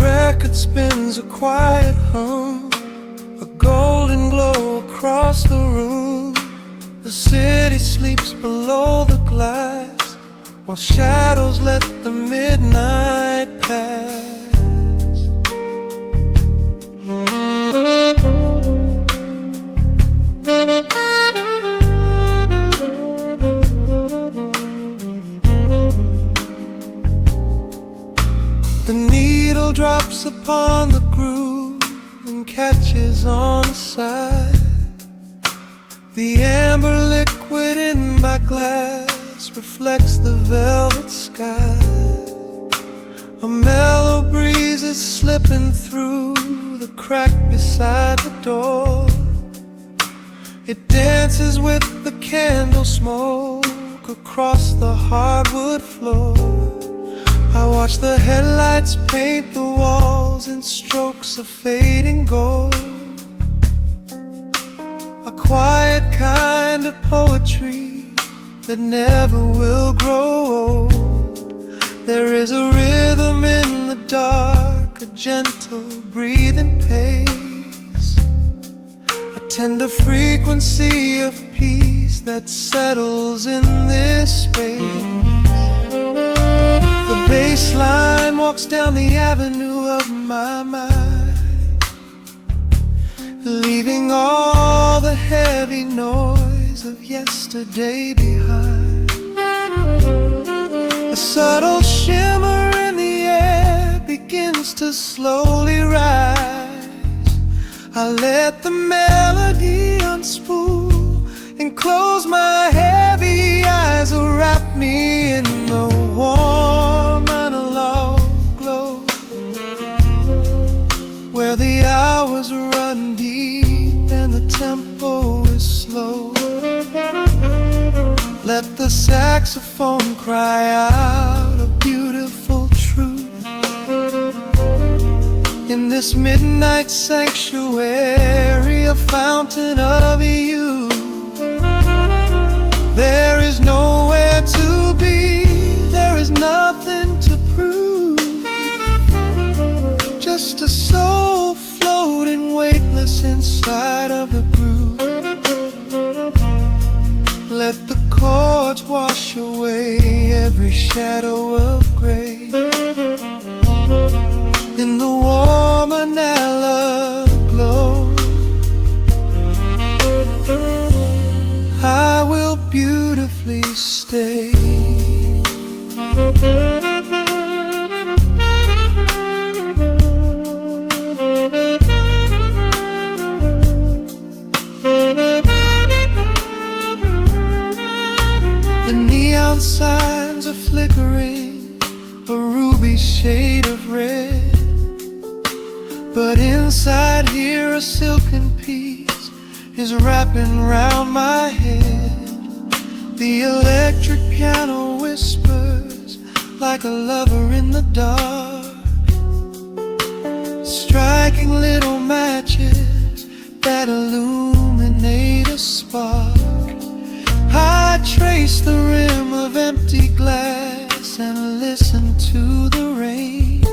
record spins a quiet hum, a golden glow across the room. The city sleeps below the glass, while shadows let the midnight pass. The needle drops upon the groove and catches on the side. The amber liquid in my glass reflects the velvet sky. A mellow breeze is slipping through the crack beside the door. It dances with the candle smoke across the hardwood floor. I watch the headlights paint the walls in strokes of fading gold. A quiet kind of poetry that never will grow old. There is a rhythm in the dark, a gentle breathing pace, a tender frequency of peace that settles in this space. The bass line walks down the avenue of my mind, leaving all the heavy noise of yesterday behind. A subtle shimmer in the air begins to slowly rise. I let the melody unspool and close my heavy eyes, will wrap me in the warm analog glow, where the hours run deep and the tempo is slow. Let the saxophone cry out a beautiful truth in this midnight sanctuary, a fountain of youth. There is nowhere to be, there is nothing to prove, just a soul floating weightless inside of the groove. Let the chords wash away every shadow of gray. In the warm analog glow, I will beautifully stay. The neon signs are flickering, a ruby shade of red, but inside here a silken peace is wrapping round my head. The electric piano whispers like a lover in the dark, striking little matches that illuminate a spark. I trace the rim of empty glass and listen to the rain,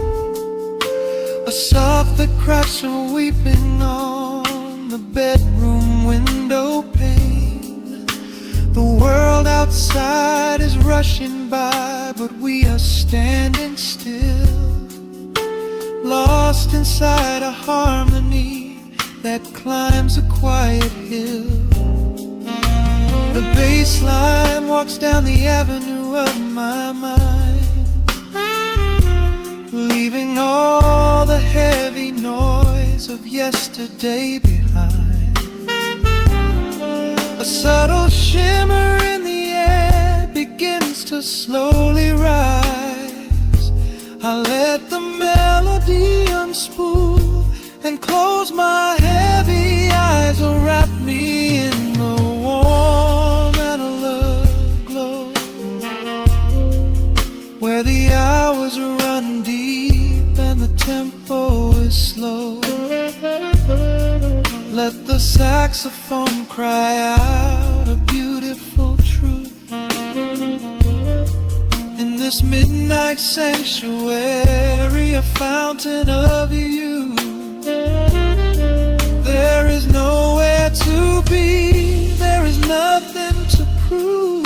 a soft that cries from weeping on the bedroom window pane. The world outside is rushing by, but we are standing still, lost inside a harmony that climbs a quiet hill. The bass line walks down the avenue of my mind, leaving all the heavy noise of yesterday behind. A subtle shimmer in the air begins to slowly rise. I let the melody unspool and close my heavy eyes, will wrap me in the warm analog glow, where the hours run deep and the tempo is slow. Let the saxophone cry out a beautiful truth in this this midnight sanctuary, a fountain of you. There is nowhere to be, there is nothing to prove.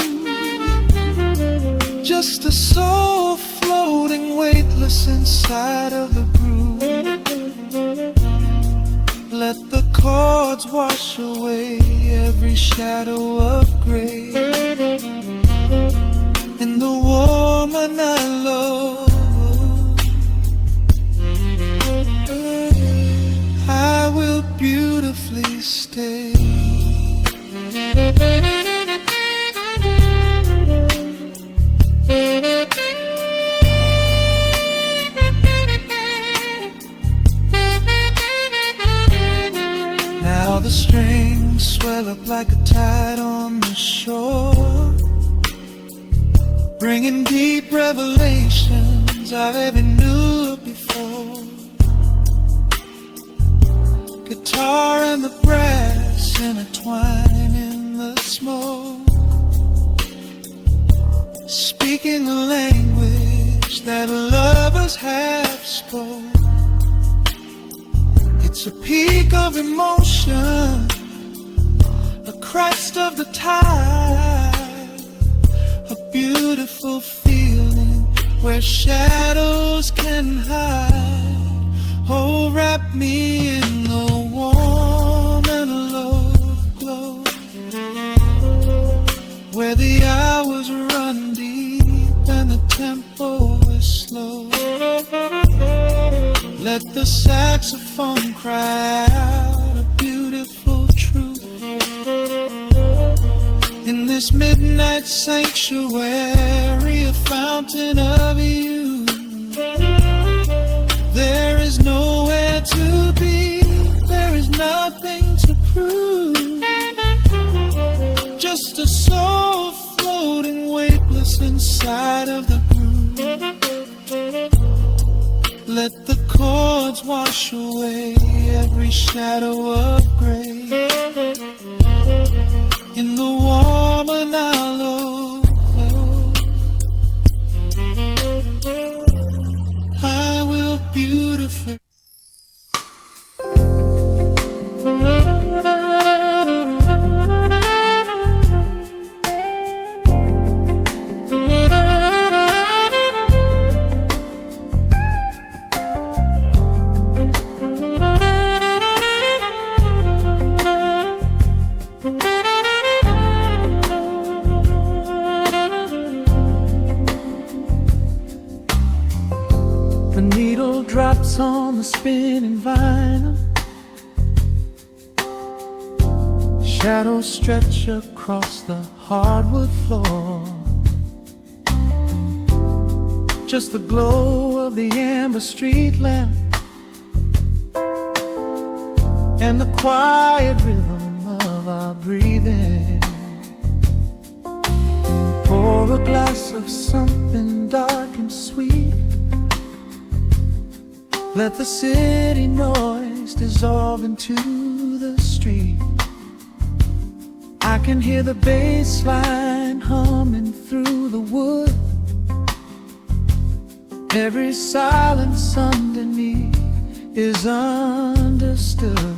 Just a soul floating weightless inside of the groove. Let the chords wash away every shadow of gray. In the woman I love, I will beautifully stay. Now the strings swell up like a tide on the shore, bringing deep revelations I've ever knew before. Guitar and the brass intertwine in the smoke, speaking a language that lovers have spoke. It's a peak of emotion, a crest of the tide, a beautiful feeling where shadows can hide. Oh, wrap me in the warm and love glow, where the hours run deep and the tempo is slow. Let the saxophone cry out a beautiful truth. In this midnight sanctuary, a fountain of you. There is nowhere to be, there is nothing to prove. Just a soul floating weightless inside of the groove. Let the chords wash away every shadow of gray. In the warm and hollow, I will beautifully. The needle drops on the spinning vinyl, shadows stretch across the hardwood floor. Just the glow of the amber street lamp and the quiet rhythm of our breathing. Pour a glass of something dark and sweet. Let the city noise dissolve into the street. I can hear the bass line humming through the wood. Every silence underneath is understood.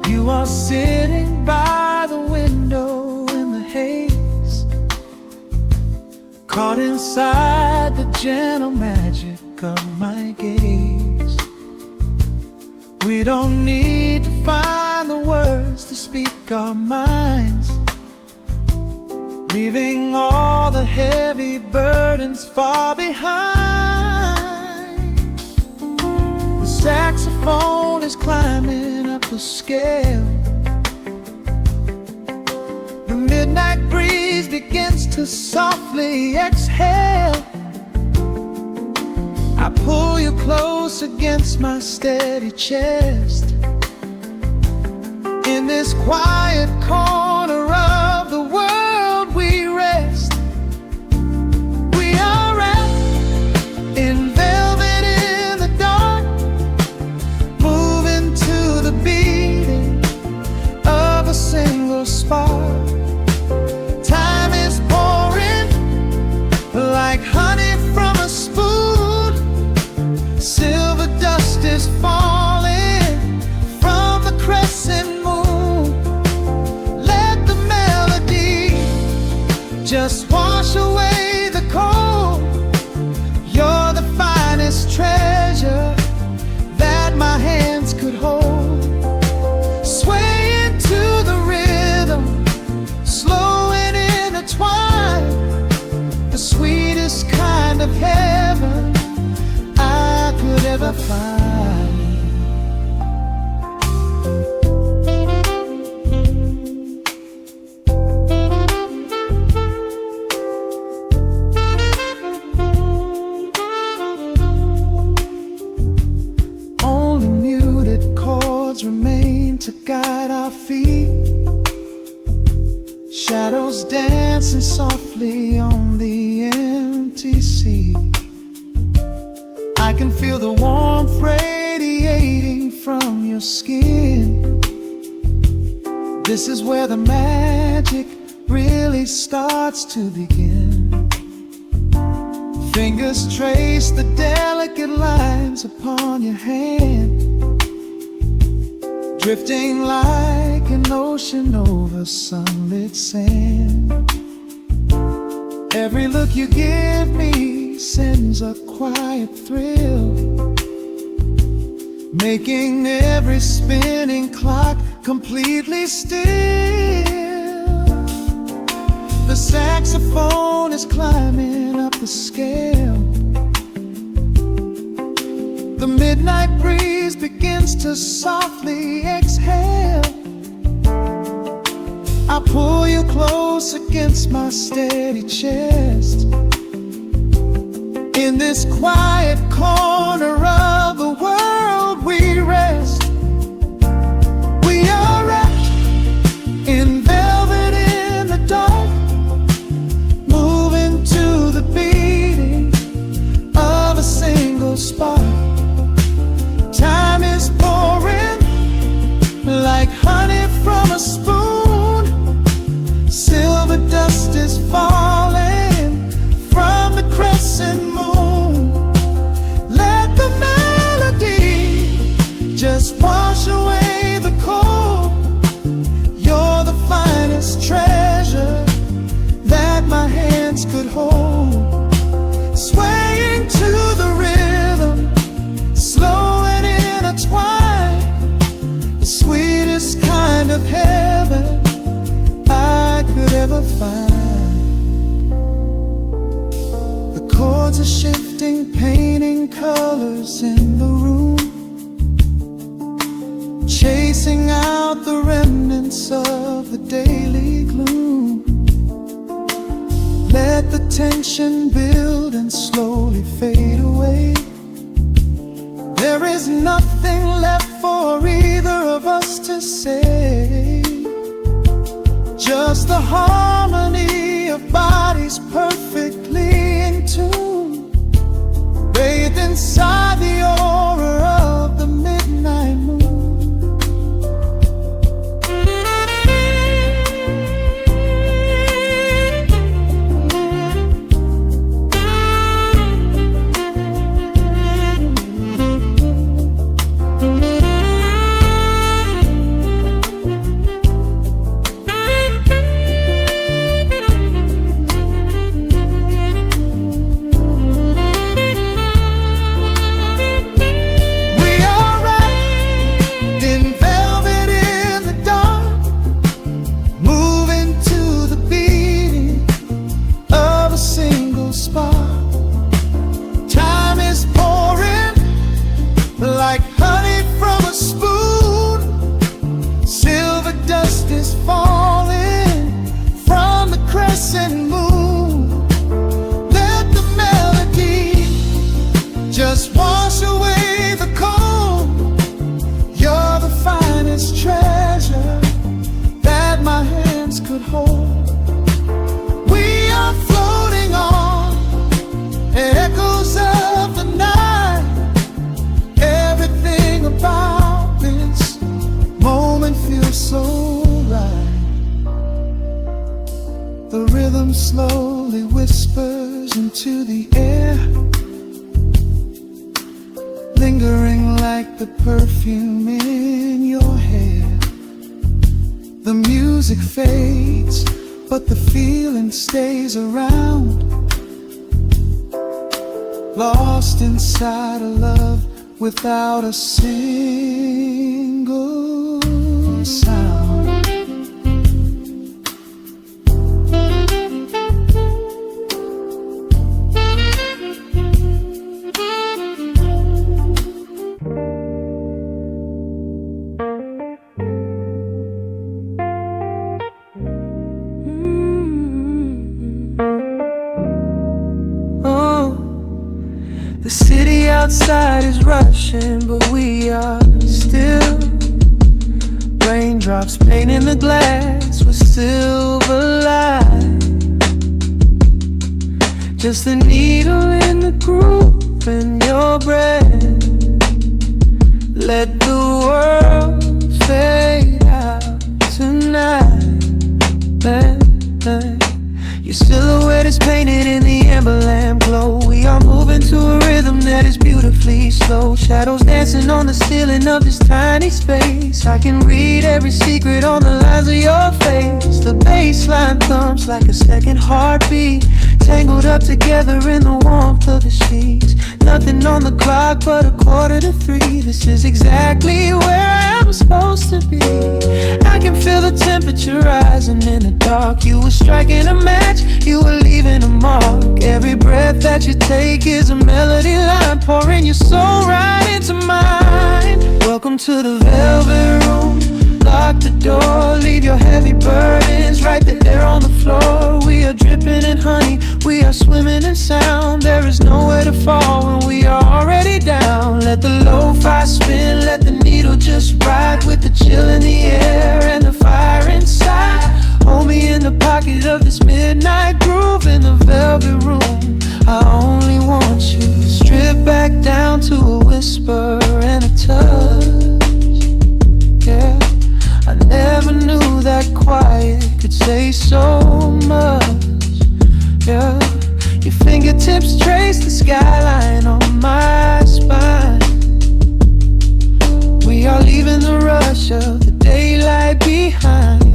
You are sitting by the window in the haze, caught inside the gentle magic of my gaze. We don't need to find the words to speak our minds, leaving all the heavy burdens far behind. The saxophone is climbing up the scale. The midnight breeze begins to softly exhale. I pull you close against my steady chest. In this quiet corner of the world we rest. We are wrapped in velvet in the dark, moving to the beating of a single spark. Time is pouring like is falling from the crescent moon. Let the melody just wash away the cold. You're the finest treasure that my hands could hold. Sway into the rhythm, slow and intertwined, the sweetest kind of heaven I could ever find. Only muted chords remain to guide our feet, shadows dancing softly on the empty sea. I can feel the warmth radiating from your skin. This is where the magic really starts to begin. Fingers trace the delicate lines upon your hand, drifting like an ocean over sunlit sand. Every look you give me sends a quiet thrill, making every spinning clock completely still. The saxophone is climbing up the scale. The midnight breeze begins to softly exhale. I pull you close against my steady chest. In this quiet corner of the world we rest. We are wrapped in velvet in the dark, moving to the beating of a single spark. Time is pouring like honey from a spoon. Silver dust is falling from the crescent moon. Let the melody just wash away the cold. You're the finest treasure that my hands could hold. Swaying to the rhythm, slow and intertwined, the sweetest kind of heaven I could ever find. The chords are shifting, painting colors in the room, chasing out the remnants of the daily gloom. Let the tension build and slowly fade away. There is nothing left for either of us to say. Just the harmony of bodies perfectly in tune, bathed inside the aura of the midnight moon. Like honey from a spoon, silver dust is falling from the crescent moon. Let the melody just wash away the cold. You're the finest treasure that my hands could hold. We are floating on echoes of the night. Everything about this moment feels so right. The rhythm slowly whispers into the air, lingering like the perfume in your hair. The music fades, but the feeling stays around. Lost inside a love without a single sound. The city outside is rushing, but we are still. Raindrops painting the glass with silver light. Just a needle in the groove in your breath. Let the world fade out tonight. Your silhouette is painted in the amber lamp glow. We are moving to a rhythm that is beautifully slow. Shadows dancing on the ceiling of this tiny space. I can read every secret on the lines of your face. The bassline thumps like a second heartbeat, tangled up together in the warmth of the sheets. Nothing on the clock but 2:45. This is exactly where I'm supposed to be. I can feel the temperature rising in the dark. You were striking a match, you were leaving a mark. Every breath that you take is a melody line, pouring your soul right into mine. Welcome to the velvet room. Lock the door, leave your heavy burdens right there on the floor. We are dripping in honey, we are swimming in sound. There is nowhere to fall when we are already down. Let the lo-fi spin, let the needle just ride, with the chill in the air and the fire inside. Hold me in the pocket of this midnight groove in the velvet room. I only want you. Strip back down to a whisper and a touch. Yeah, I never knew that quiet could say so much. Yeah, your fingertips trace the skyline on my spine. We are leaving the rush of the daylight behind.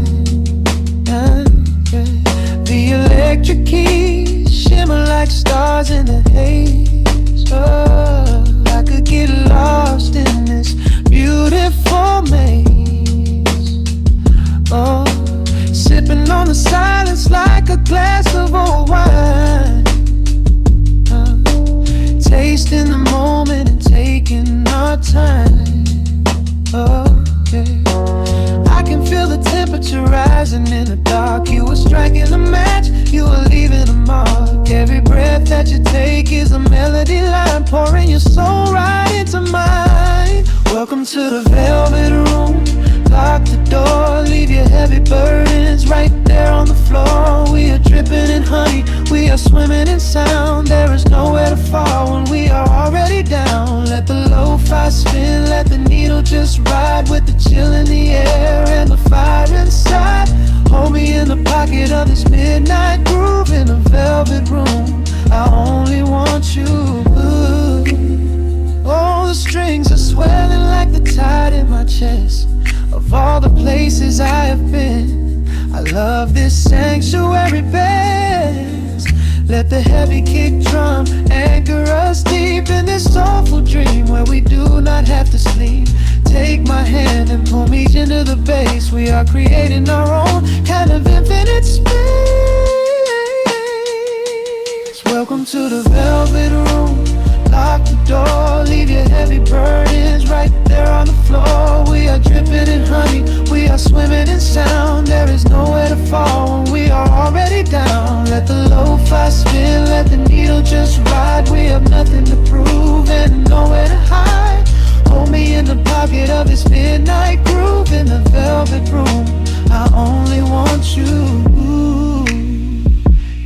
The electric keys shimmer like stars in the haze. Oh, I could get lost in this beautiful maze. Oh, sipping on the silence like a glass of old wine. Tasting the moment and taking our time. Oh, yeah. I can feel the temperature rising in the dark. You were striking a match, you were leaving a mark. Every breath that you take is a melody line, pouring your soul right into mine. Welcome to the velvet room. Lock the door, leave your heavy burdens right there on the floor. We are dripping in honey, we are swimming in sound. There is nowhere to fall when we are already down. Let the lo-fi spin, let the needle just ride, with the chill in the air and the fire inside. Hold me in the pocket of this midnight groove in the velvet room. I only want you. Oh, the strings are swelling like the tide in my chest. Of all the places I have been, I love this sanctuary best. Let the heavy kick drum anchor us deep in this soulful dream where we do not have to sleep. Take my hand and pull me into the bass. We are creating our own kind of infinite space. Welcome to the velvet room. Lock the door, leave your heavy burdens right there on the floor. We are dripping in honey, we are swimming in sound. There is nowhere to fall when we are already down. Let the lo-fi spin, let the needle just ride. We have nothing to prove and nowhere to hide. Hold me in the pocket of this midnight groove in the velvet room. I only want you.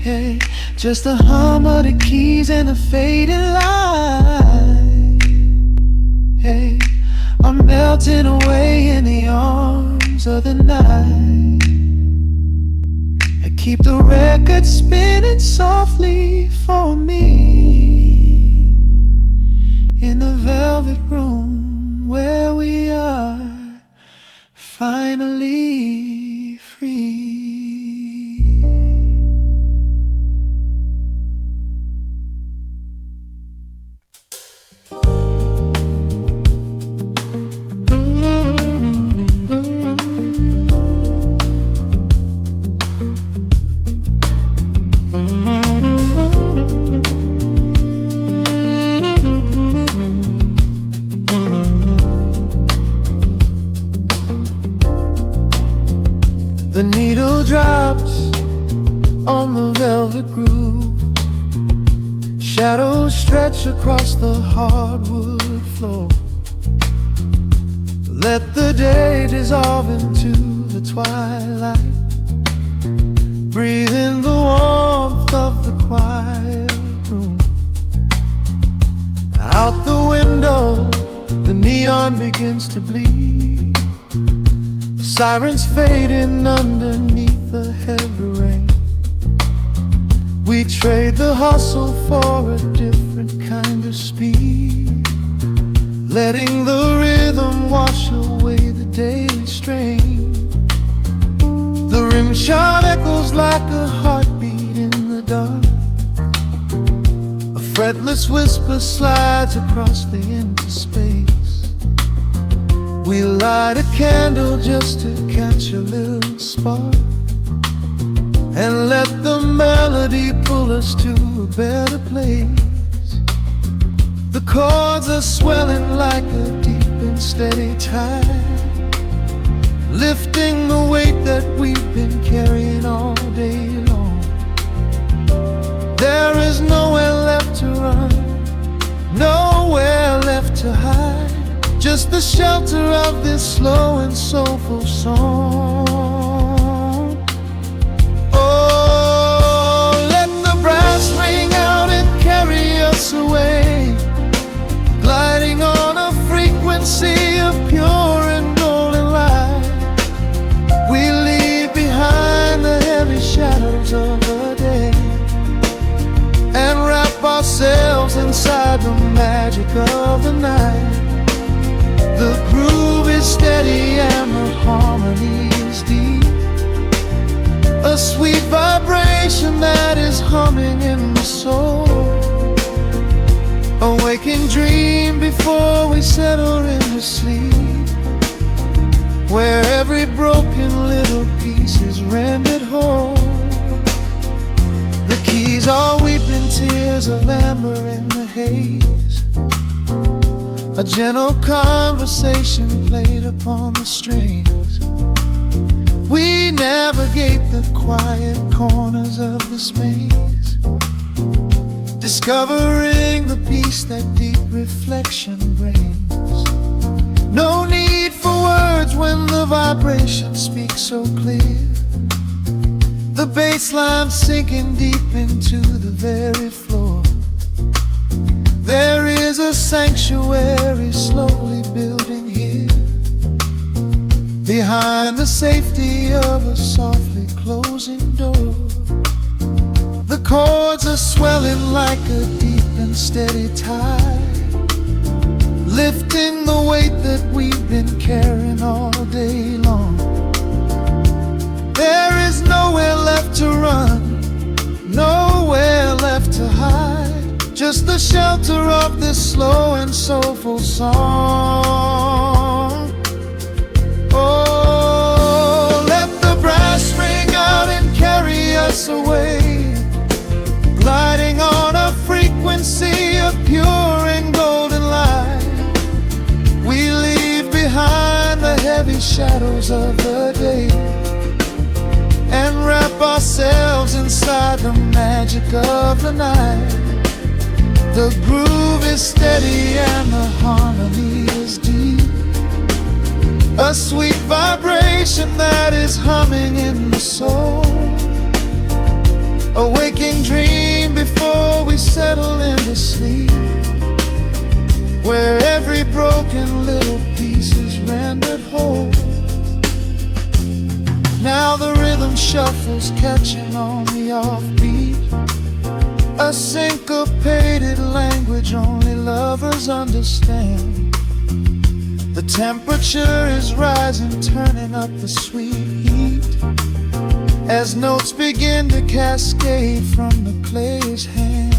Hey, just the hum of the keys and the fading light. Hey, I'm melting away in the arms of the night. I keep the record spinning softly for me in the velvet room. The needle drops on the velvet groove. Shadows stretch across the hardwood floor. Let the day dissolve into the twilight. Breathe in the warmth of the quiet room. Out the window, the neon begins to bleed. Sirens fading underneath the heavy rain. We trade the hustle for a different kind of speed, letting the rhythm wash away the daily strain. The rim shot echoes like a heartbeat in the dark. A fretless whisper slides across the empty space. We light a candle just to catch a little spark, and let the melody pull us to a better place. The chords are swelling like a deep and steady tide, lifting the weight that we've been carrying all day long. There is nowhere left to run, nowhere left to hide, just the shelter of this slow and soulful song. Oh, let the brass ring out and carry us away, gliding on a frequency of pure and golden light. We leave behind the heavy shadows of the day and wrap ourselves inside the magic of the night. The groove is steady and the harmony is deep, a sweet vibration that is humming in the soul. A waking dream before we settle into sleep, where every broken little piece is rendered whole. The keys are weeping tears of amber in the haze, a gentle conversation played upon the strings. We navigate the quiet corners of this maze, discovering the peace that deep reflection brings. No need for words when the vibration speaks so clear. The bass line sinking deep into the very floor. There is a sanctuary slowly building here, behind the safety of a softly closing door. The chords are swelling like a deep and steady tide, lifting the weight that we've been carrying all day long. There is nowhere left to run, nowhere left to hide, just the shelter of this slow and soulful song. Oh, let the brass ring out and carry us away, gliding on a frequency of pure and golden light. We leave behind the heavy shadows of the day and wrap ourselves inside the magic of the night. The groove is steady and the harmony is deep, a sweet vibration that is humming in the soul. A waking dream before we settle into sleep, where every broken little piece is rendered whole. Now the rhythm shuffles, catching on the offbeat, a syncopated language only lovers understand. The temperature is rising, turning up the sweet heat, as notes begin to cascade from the player's hand.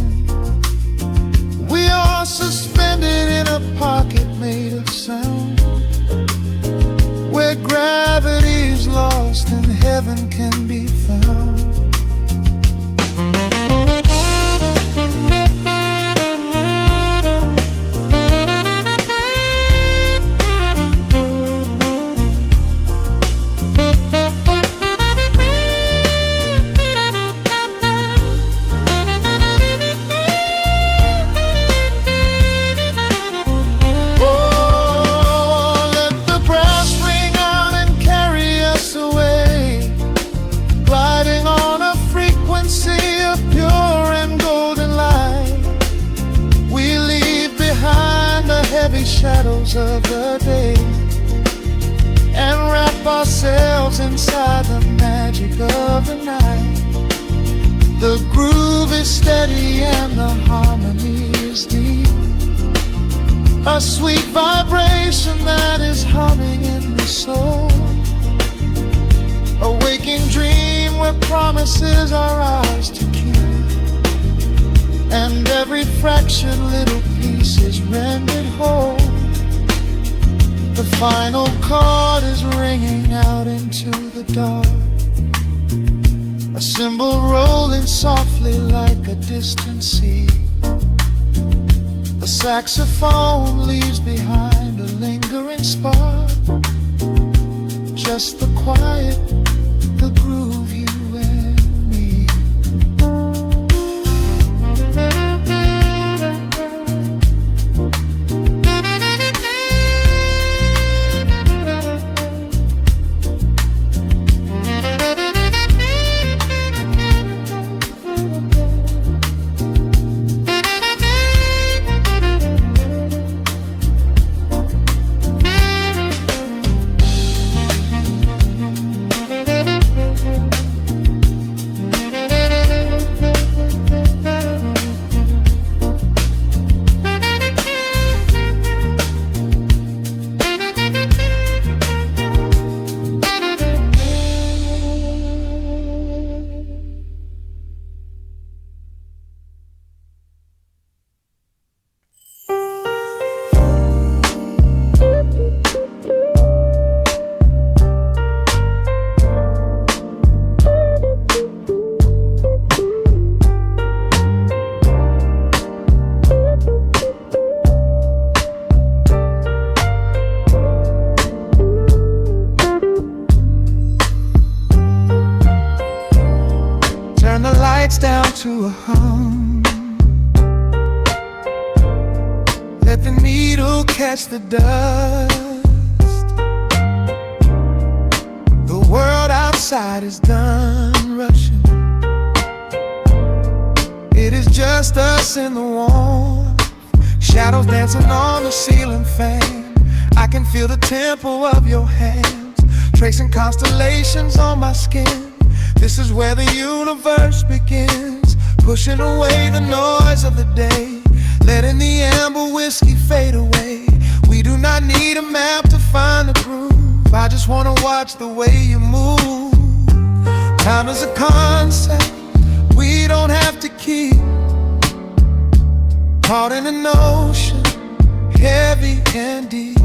We are suspended in a pocket made of sound, where gravity is lost and heaven can be found. close of the day and wrap ourselves inside the magic of the night. The groove is steady and the harmony is deep, a sweet vibration that is humming in the soul, a waking dream where promises are ours to keep, and every fractured little piece is rendered whole. The final chord is ringing out into the dark, a cymbal rolling softly like a distant sea. The saxophone leaves behind a lingering spark, just the quiet, the groove, you and me. Down to a hum, let the needle catch the dust. The world outside is done rushing, it is just us in the warmth, shadows dancing on the ceiling fan. I can feel the tempo of your hands, tracing constellations on my skin. This is where the universe begins, pushing away the noise of the day, letting the amber whiskey fade away. We do not need a map to find the groove, I just wanna watch the way you move. Time is a concept we don't have to keep, caught in an ocean, heavy and deep,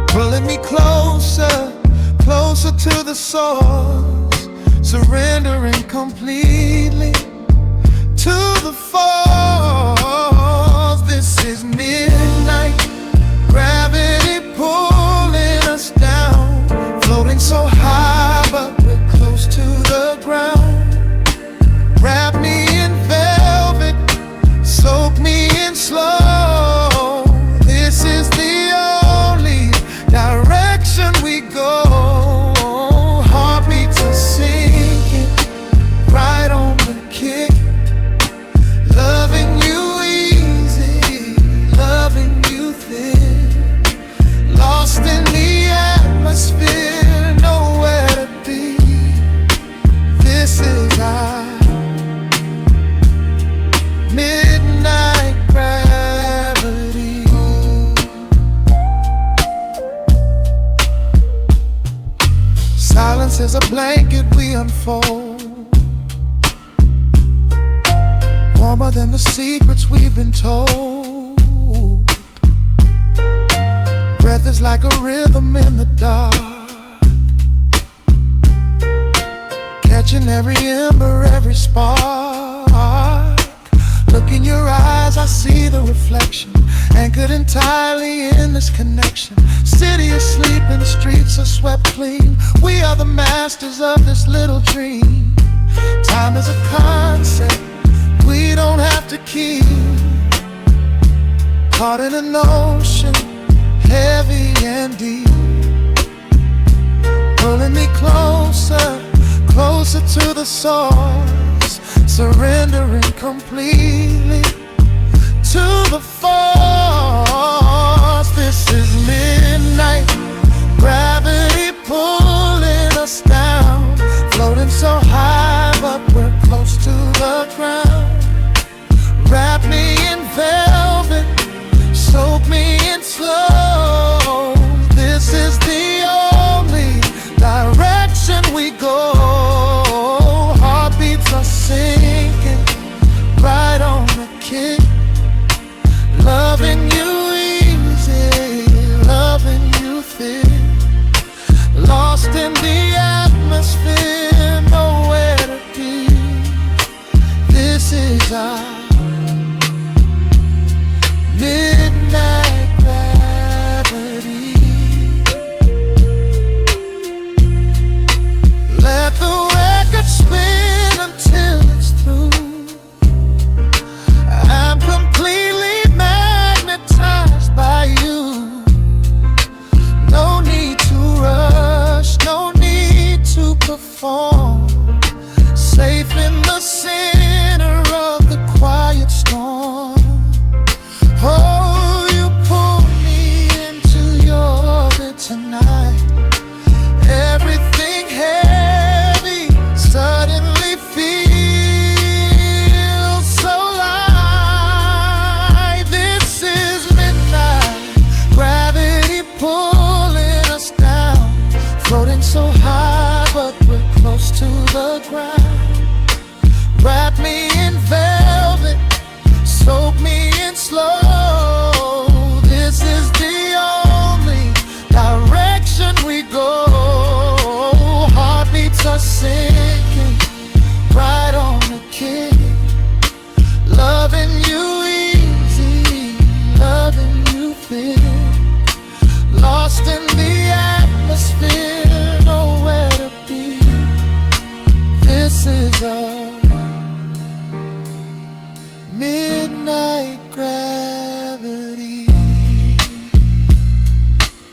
pulling me closer, closer to the source, surrendering completely to the force. This is midnight, gravity pulling us down, floating so high but we're close to the ground. Wrap me in velvet, soak me in slow. This is the only direction we go. Heartbeats are sinking, right on the kick. Loving you easy, loving you thin. Lost in the atmosphere, nowhere to be. This is our midnight gravity. Silence is a blanket we unfold, warmer than the secrets we've been told. Breath is like a rhythm in the dark, catching every ember, every spark. Look in your eyes, I see the reflection, anchored entirely in this connection. City is sleeping, streets are swept clean. We are the masters of this little dream. Time is a concept we don't have to keep, caught in an ocean, heavy and deep, pulling me closer, closer to the source, surrendering completely to the force.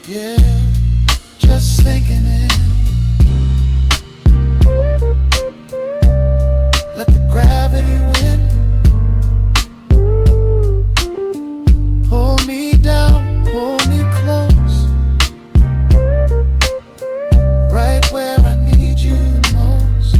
Yeah, just sinking in. Let the gravity win. Pull me down, pull me close, right where I need you the most.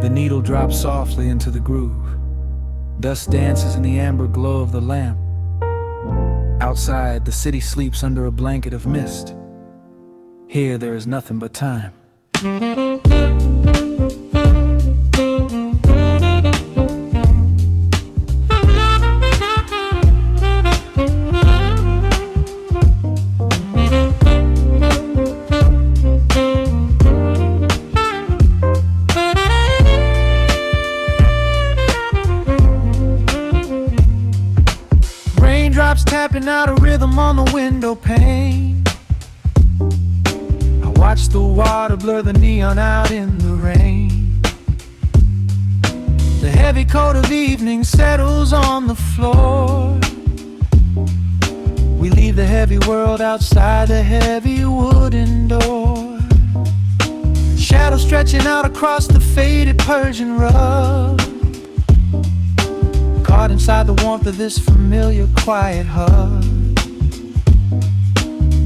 The needle drops softly into the groove. Dust dances in the amber glow of the lamp. Outside, the city sleeps under a blanket of mist. Here, there is nothing but time. Raindrops tapping out a rhythm on the window pane. I watch the water blur the neon out in the rain. The heavy coat of evening settles on the floor. We leave the heavy world outside the heavy wooden door. Shadows stretching out across the faded Persian rug. Caught inside the warmth of this familiar quiet hug.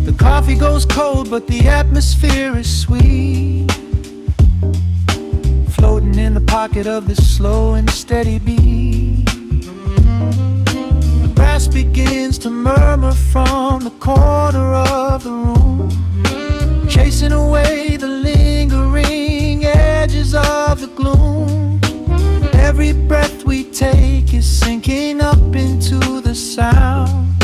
The coffee goes cold, but the atmosphere is sweet. Floating in the pocket of this slow and steady beat. The brass begins to murmur from the corner of the room, chasing away the lingering edges of the gloom. Every breath we take is sinking up into the sound,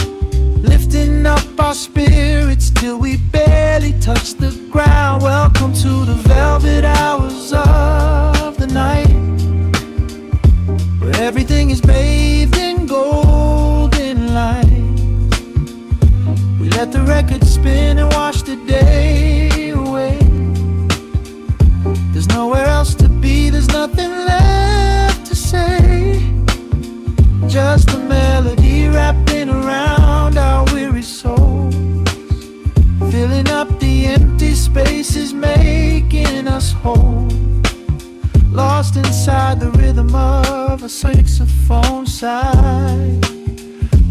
lifting up our spirits till we barely touch the ground. Welcome to the velvet hours of the night, where everything is bathed in golden light. We let the record spin and wash the day away. There's nowhere else to be, there's nothing left to say. Just a melody wrapping around our weary souls, filling up the empty spaces, making us whole. Lost inside the rhythm of a saxophone sigh,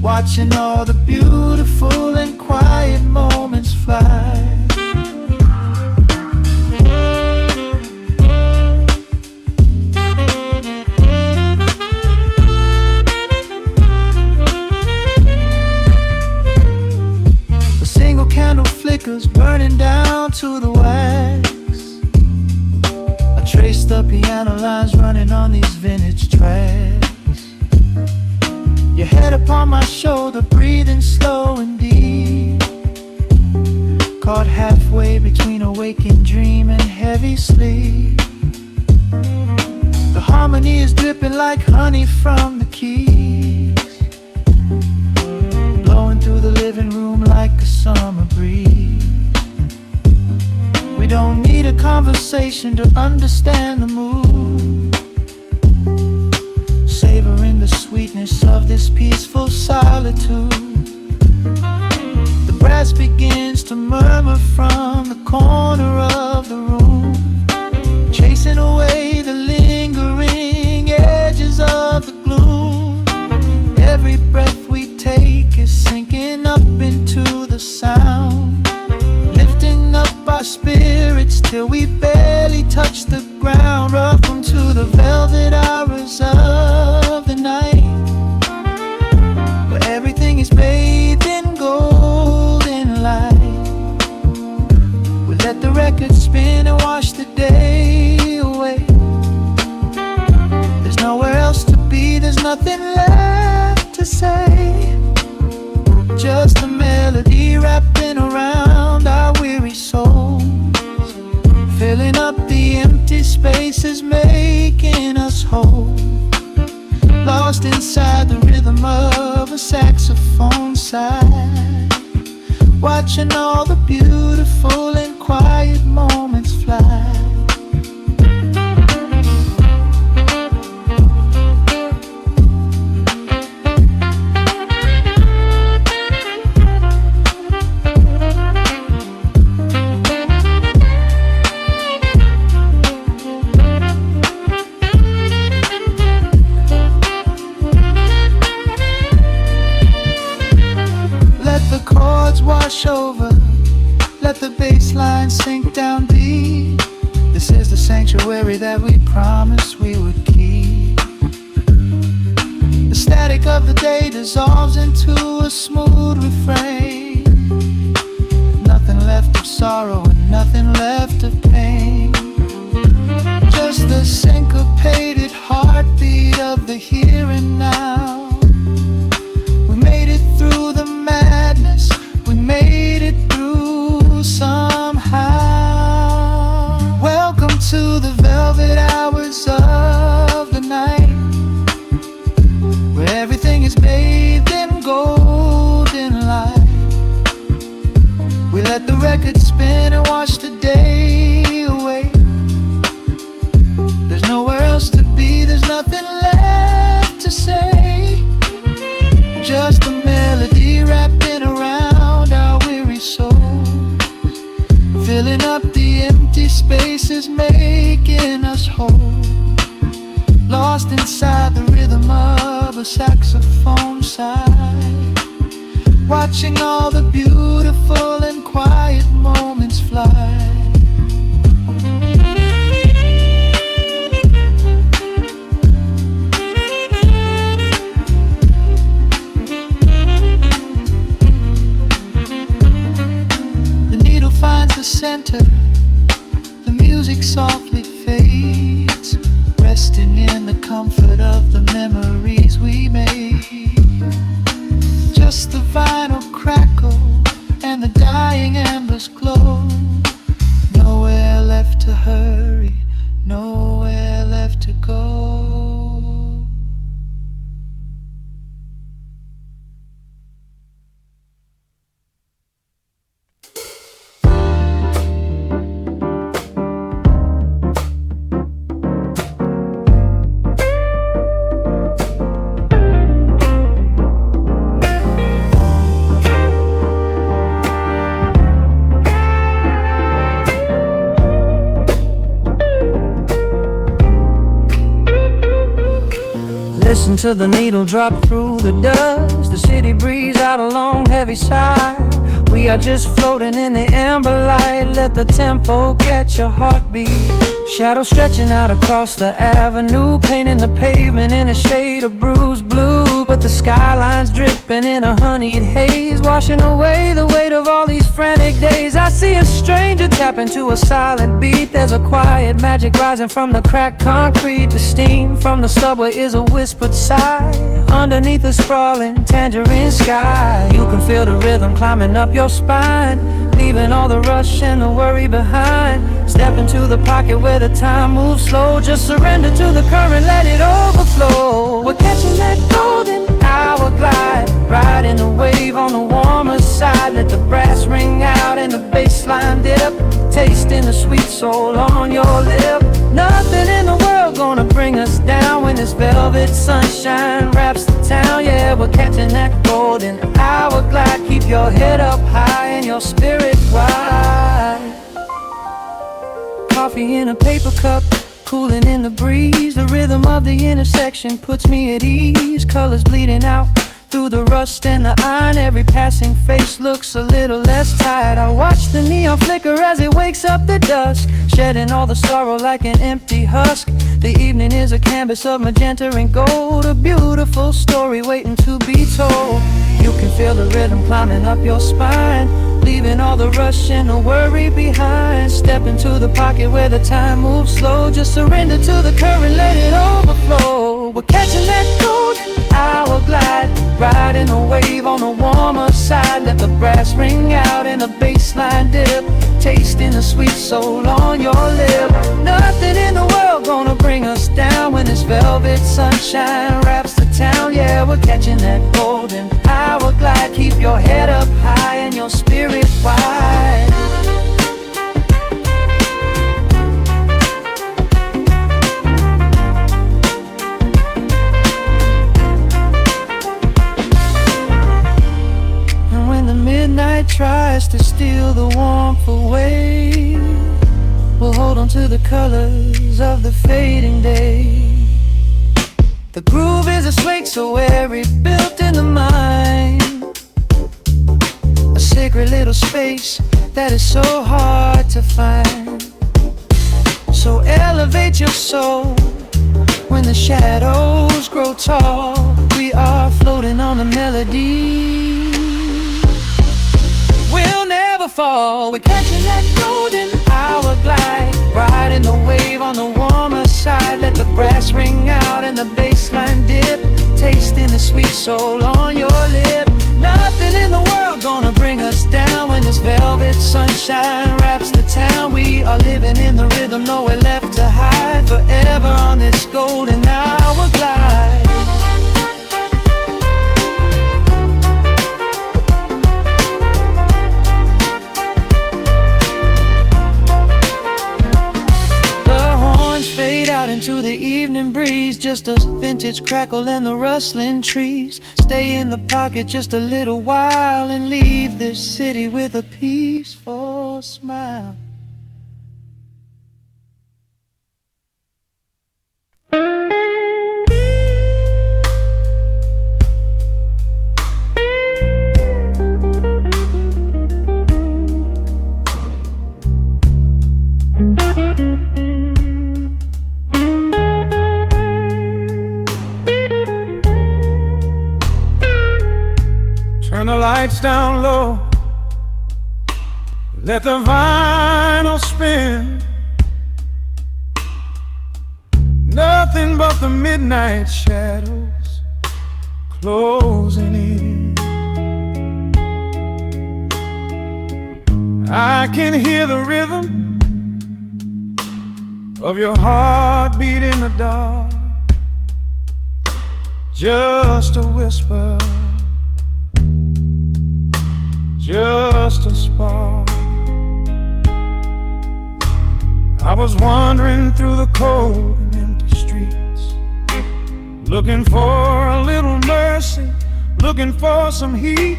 watching all the beautiful and quiet moments fly. Candle flickers burning down to the wax. I trace the piano lines running on these vintage tracks. Your head upon my shoulder, breathing slow and deep, caught halfway between a waking dream and heavy sleep. The harmony is dripping like honey from the keys, blowing through the living room like a summer breeze. We don't need a conversation to understand the mood, savoring the sweetness of this peaceful solitude. The brass begins to murmur from the corner of the room, chasing away the lingering edges of the gloom. Every breath we take is sinking up into the sound, lifting up our spirits till we barely touch the ground. Welcome to the velvet hours of the night, where everything is bathed in golden light. We let the record spin and wash the day away. the empty space is making us whole. Lost inside the rhythm of a saxophone sigh, watching all the beautiful and quiet moments fly. Wash over, let the bass line sink down deep. This is the sanctuary that we promised we would keep. The static of the day dissolves into a smooth refrain. Nothing left of sorrow and nothing left of pain. Just the syncopated heartbeat of the here and now. We made it through the madness, we made it through somehow. Welcome to the velvet hours of the night, where everything is bathed in golden light. We let the record spin and watch the day away. There's nowhere else to be, there's nothing left to say. Just a melody wrapped in around our weary souls, filling up the empty spaces, making us whole. Lost inside the rhythm of a saxophone sigh, watching all the beautiful and quiet moments fly. Finds the center, the music softly fades, resting in the comfort of the memories we made. Just the vinyl crackle and the dying embers glow. Nowhere left to hurry, nowhere left to go. Listen to the needle drop through the dust, the city breeze out a long heavy sigh. We are just floating in the amber light, let the tempo catch your heartbeat. Shadows stretching out across the avenue, painting the pavement in a shade of bruised blue. But the skyline's dripping in a honeyed haze, washing away the weight of all these frantic days. I see a stranger tap into a silent beat. There's a quiet magic rising from the cracked concrete. The steam from the subway is a whispered sigh underneath the sprawling tangerine sky. You can feel the rhythm climbing up your spine, leaving all the rush and the worry behind. Step into the pocket where the time moves slow. Just surrender to the current, let it overflow. We're catching that golden hour glide, riding the wave on the warmer side. Let the brass ring out and the bass line dip, tasting the sweet soul on your lip. Nothing in the world gonna bring us down when this velvet sunshine wraps the town. Yeah, we're catching that golden hour glide. Keep your head up high and your spirit wide. Coffee in a paper cup, cooling in the breeze. The rhythm of the intersection puts me at ease. Colors bleeding out through the rust and the iron. Every passing face looks a little less tired. I watch the neon flicker as it wakes up the dusk, shedding all the sorrow like an empty husk. The evening is a canvas of magenta and gold, a beautiful story waiting to be told. You can feel the rhythm climbing up your spine, leaving all the rush and the worry behind. Step into the pocket where the time moves slow. Just surrender to the current, let it overflow. We're catching that golden hour glide, riding a wave on the warmer side. side, let the brass ring out and a bass line dip, tasting the sweet soul on your lip. Nothing in the world gonna bring us down when this velvet sunshine wraps the town. Yeah, we're catching that golden hour glide. Keep your head up high and your spirit wide. Midnight tries to steal the warmth away, we'll hold on to the colors of the fading day. The groove is a swing so airy, built in the mind, a sacred little space that is so hard to find. So elevate your soul when the shadows grow tall. We are floating on a melody, we'll never fall. We're catching that golden hour glide, riding the wave on the warmer side. Let the brass ring out and the bass line dip, tasting the sweet soul on your lip. Nothing in the world gonna bring us down when this velvet sunshine wraps the town. We are living in the rhythm, nowhere left to hide, forever on this golden hour glide. Fade out into the evening breeze, just a vintage crackle and the rustling trees. Stay in the pocket just a little while and leave this city with a peaceful smile. Turn the lights down low, let the vinyl spin. Nothing but the midnight shadows closing in. I can hear the rhythm of your heartbeat in the dark, just a whisper, just a spark. I was wandering through the cold and empty streets, looking for a little mercy, looking for some heat.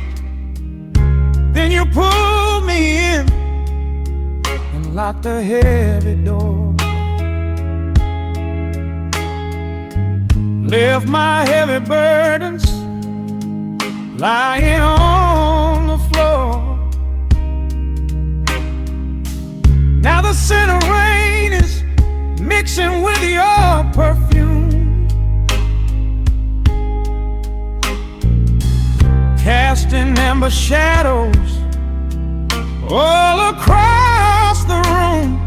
Then you pulled me in and locked the heavy door, left my heavy burdens lying on the floor. Now the scent of rain is mixing with your perfume, casting amber shadows all across the room.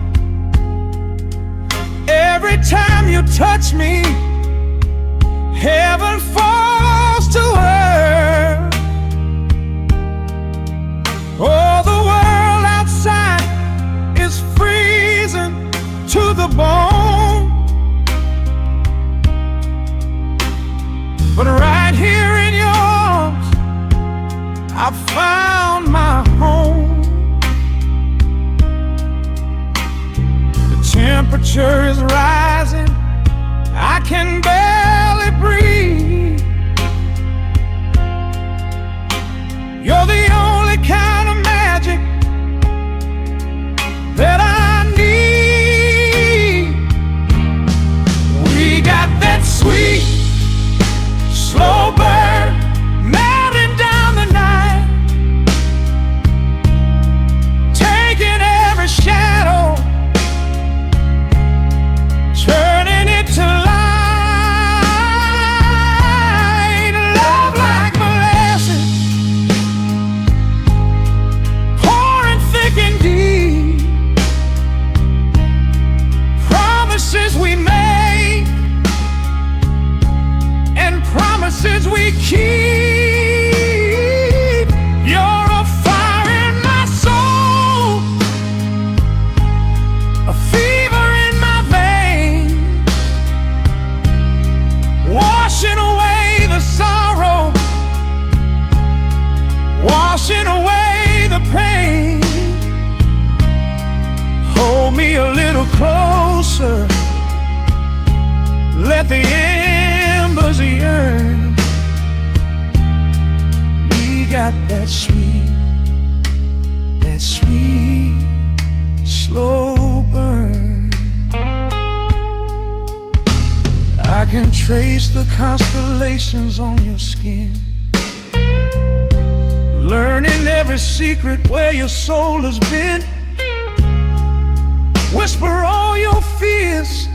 Every time you touch me, heaven falls to earth. Oh, the world outside is freezing to the bone, but right here in your arms I found my home. The temperature is rising, I can barely breathe. You're the only kind of magic that I need. We got that sweet, slow burn melting down the night, taking every shadow, turning it to light. Love like molasses, pouring thick and deep. Promises we make and promises we keep. You're got that sweet, slow burn. I can trace the constellations on your skin, learning every secret where your soul has been. Whisper all your fears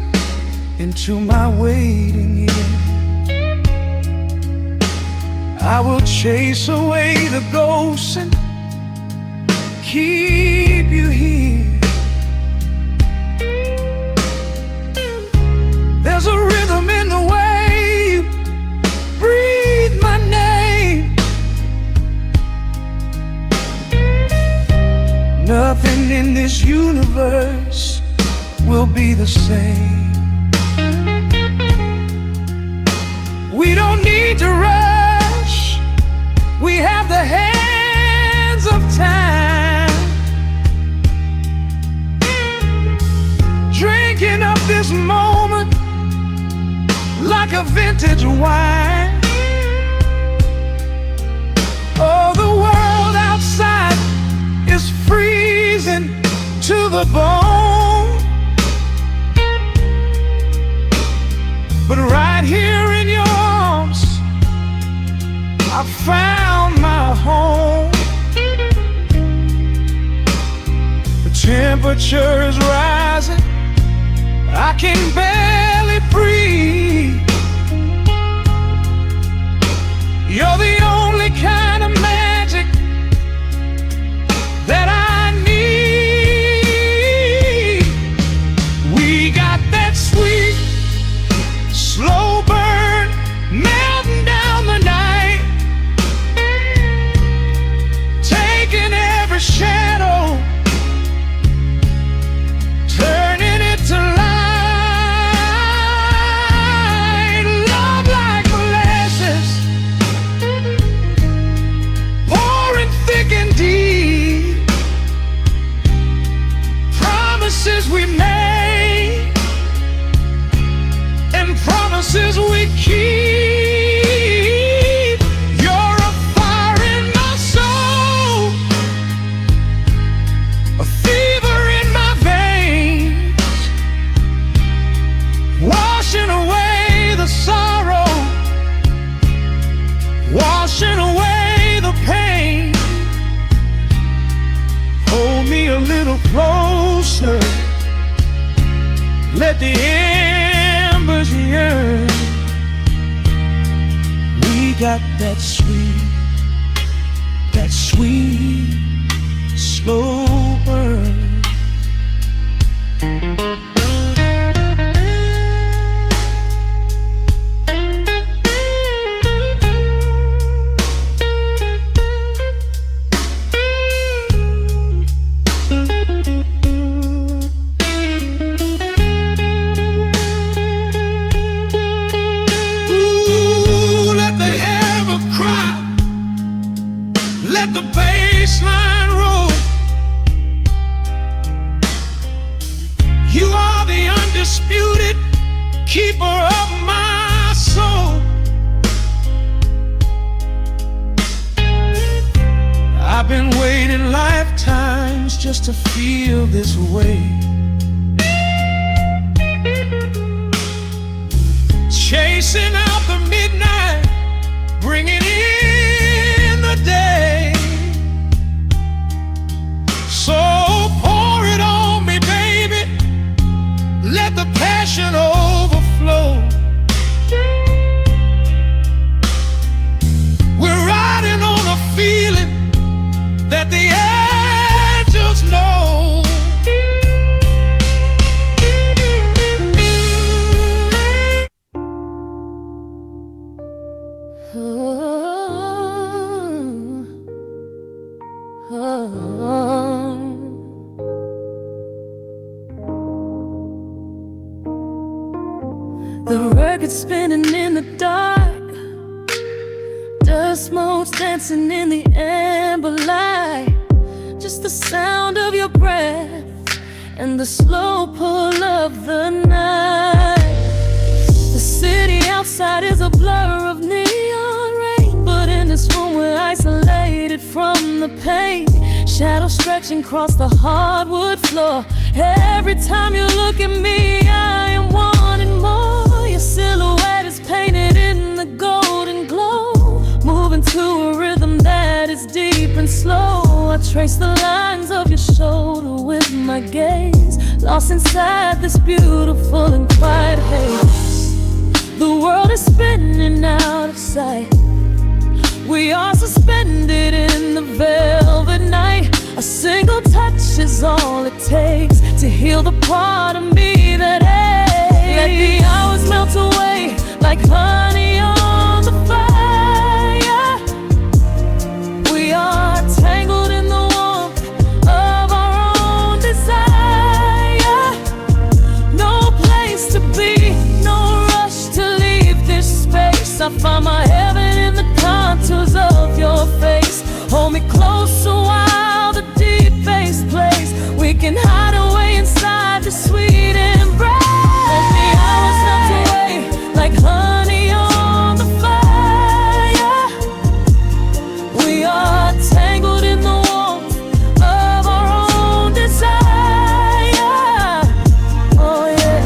into my waiting ear. I will chase away the ghosts and keep you here. There's a rhythm in the way you breathe my name. Nothing in this universe will be the same. We don't need to rush, we have the hands of time, drinking up this moment like a vintage wine. Oh, the world outside is freezing to the bone, but right here in your arms I found my home. The temperature is rising, I can barely breathe. You're the only kind of magic that I need. We got that sweet, slow burn melting down the night, taking every shadow, turning it to light. Love like molasses, pouring thick and deep. Promises we made and promises we keep. You're a fire in my soul, a fever in my veins, washing away the sorrow, washing away the pain. Hold me a little closer, let the embers yearn. We got that sweet, slow burn. Let the bass line roll. You are the undisputed keeper of my soul. I've been waiting lifetimes just to feel this way, chasing out the midnight, bringing in the day. So pour it on me, baby, let the passion overflow. We're riding on a feeling that the angels know. The record spinning in the dark, dust motes dancing in the amber light. Just the sound of your breath and the slow pull of the night. The city outside is a blur of neon rain, but in this room we're isolated from the pain. Shadows stretching across the hardwood floor. Every time you look at me, I am wanting more. Your silhouette is painted in the golden glow, moving to a rhythm that is deep and slow. I trace the lines of your shoulder with my gaze, lost inside this beautiful and quiet haze. The world is spinning out of sight. We are suspended in the velvet night. A single touch is all it takes to heal the part of me that aches. Let the hours melt away like honey on the fire. We are tangled in the warmth of our own desire. No place to be, no rush to leave this space. I find my heaven in the contours of your face. Hold me closer while the deep bass plays. We can hide away inside the sweet embrace. Let the hours melt away like honey on the fire. We are tangled in the warmth of our own desire. Oh yeah.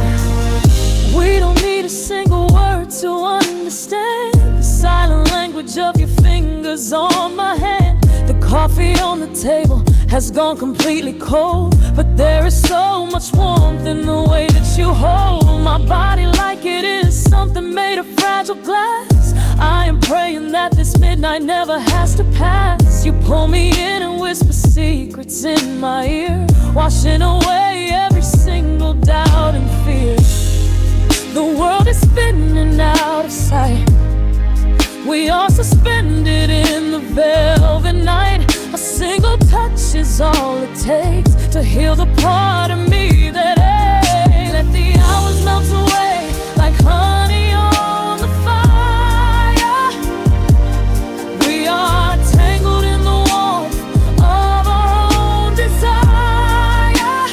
We don't need a single word to understand the silent language of your fingers on my hand. The coffee on the table has gone completely cold, but there is so much warmth in the way that you hold my body like it is something made of fragile glass. I am praying that this midnight never has to pass. You pull me in and whisper secrets in my ear, washing away every single doubt and fear. The world is spinning out of sight. We are suspended in the velvet night. A single touch is all it takes to heal the part of me that aches. Let the hours melt away like honey on the fire. We are tangled in the warmth of our own desire.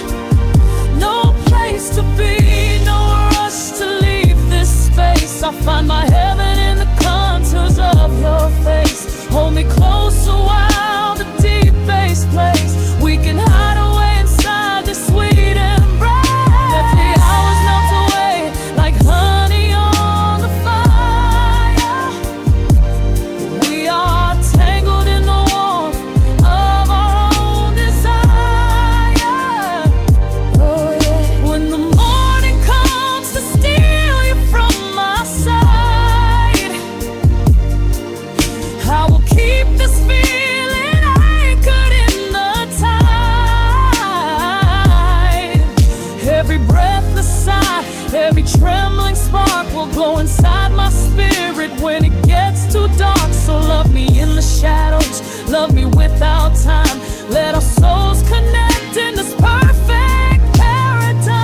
No place to be, no rush to leave this space. I find my heaven in the contours of your face. Hold me closer while the deep bass plays. We can hide away inside this sweet embrace. Let the hours melt away like honey on the fire. We are tangled in the warmth of our own desire. Oh yeah. When the morning comes to steal you from my side, I will keep this feeling anchored in the tide. Every breathless sigh, every trembling spark will glow inside my spirit when it gets too dark. So love me in the shadows, love me without time. Let our souls connect in this perfect paradise.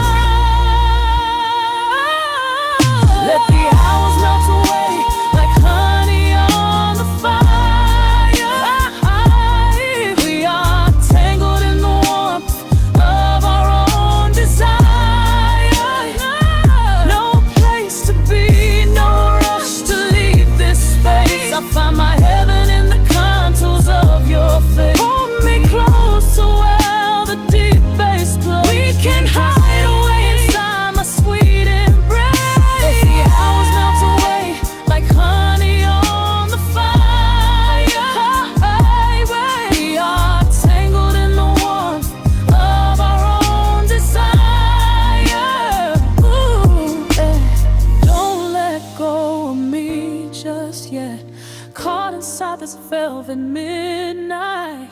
Let the hours melt away like honey on the fire. We are tangled in the warmth of our own desire. No place to be, no rush to leave this space. I find my heaven in the contours of your face. Hold me close while the deep bass plays. We can hide away inside my sweet embrace. Let the hours melt away like honey on the fire. We are tangled in the warmth of our own desire. Ooh, yeah. Don't let go of me just yet. Caught inside this velvet midnight.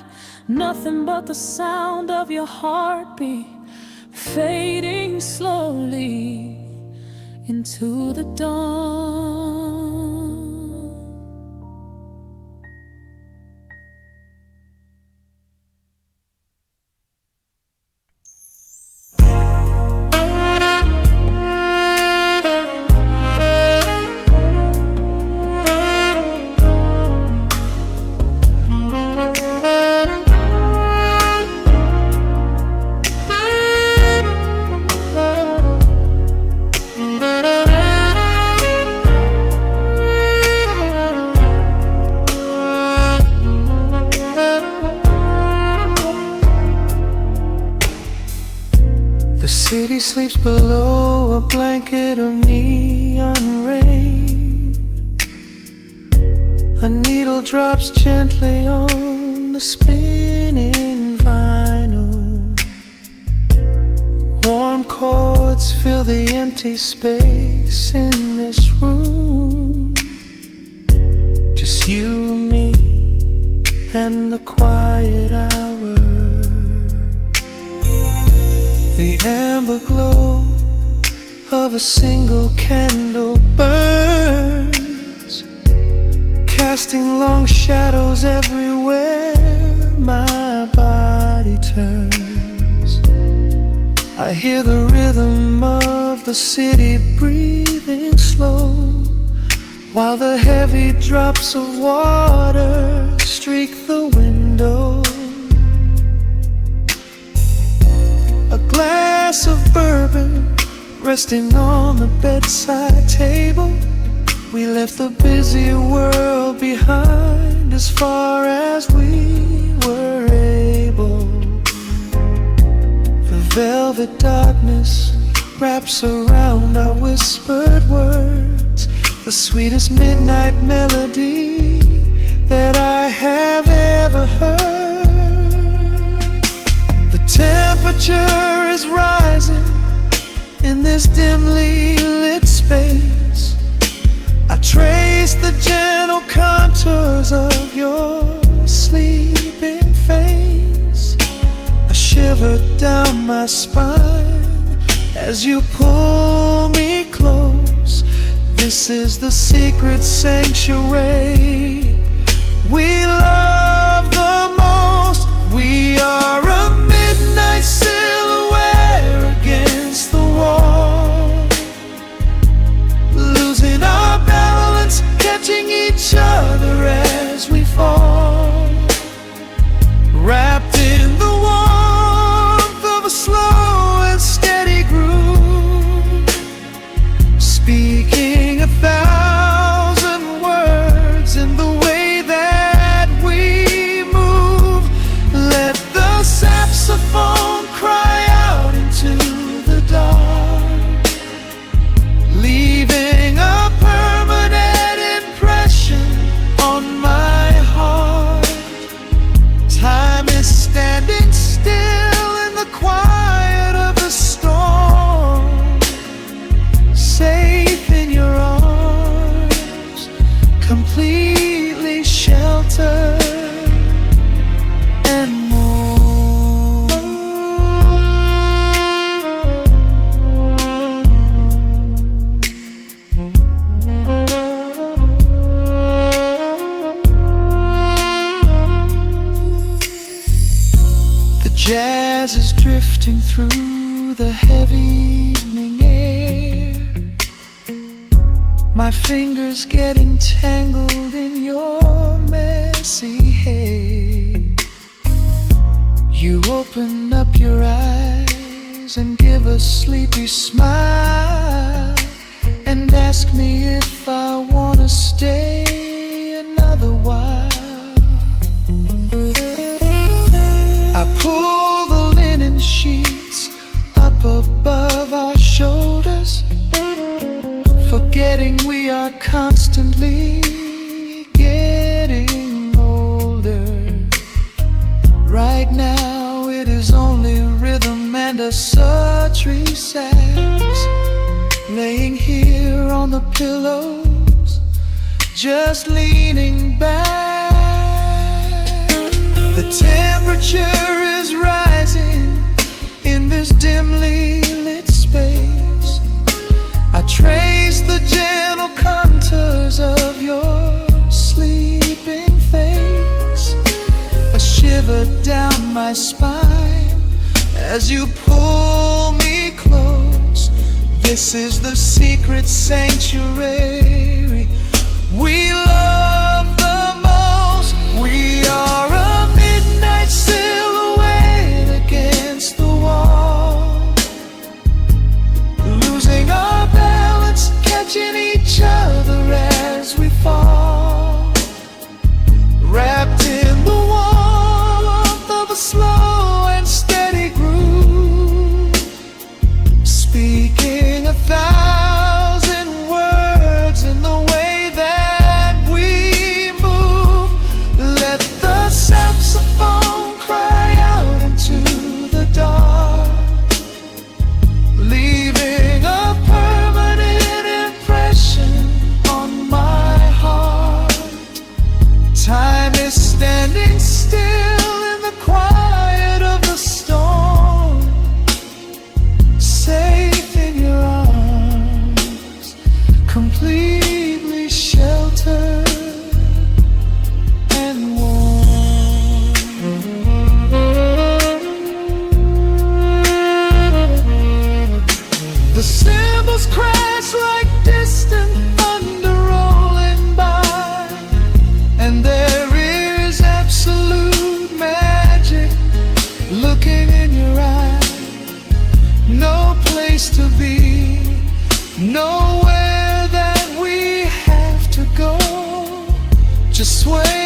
Nothing but the sound of your heartbeat fading slowly into the dawn. a blanket of neon rain. A needle drops gently on the spinning vinyl. Warm chords fill the empty space in this room. Just you, me, and the quiet hour. The amber glow of a single candle burns, casting long shadows everywhere my body turns. I hear the rhythm of the city breathing slow, while the heavy drops of water streak the window. A glass of bourbon resting on the bedside table. We left the busy world behind as far as we were able. The velvet darkness wraps around our whispered words, the sweetest midnight melody that I have ever heard. The temperature is rising in this dimly lit space. I trace the gentle contours of your sleeping face. A shiver down my spine as you pull me close. This is the secret sanctuary we love the most. We are a midnight silhouette against the wall, losing our balance, catching each other as we fall, wrapped in the warmth of a slow and steady groove, speaking 1,000 words in the way that we move. Let the saxophone cry out into the dark, leaving a permanent impression on my heart. Time is standing still in the quiet of the storm, safe in your arms, completely sheltered and more. The jazz is drifting through the heavy evening air, my fingers getting tangled in your messy hair. You open up your eyes and give a sleepy smile, and ask me if I wanna stay another while. I pull the linen sheets up above our shoulders, forgetting we are constantly getting older. Right now it is only rhythm and a sultry sax, laying here on the pillows, just leaning back. The temperature is rising in this dimly lit space. I trace the gentle contours of your sleeping face. A shiver down my spine as you pull me close. This is the secret sanctuary we love the most. We are a midnight silhouette against the wall, losing our balance, catching each other as we fall, wrapped in the warmth of a slow and steady groove, speaking cymbals crash like distant thunder rolling by, and there is absolute magic looking in your eyes. No place to be, nowhere that we have to go. Just sway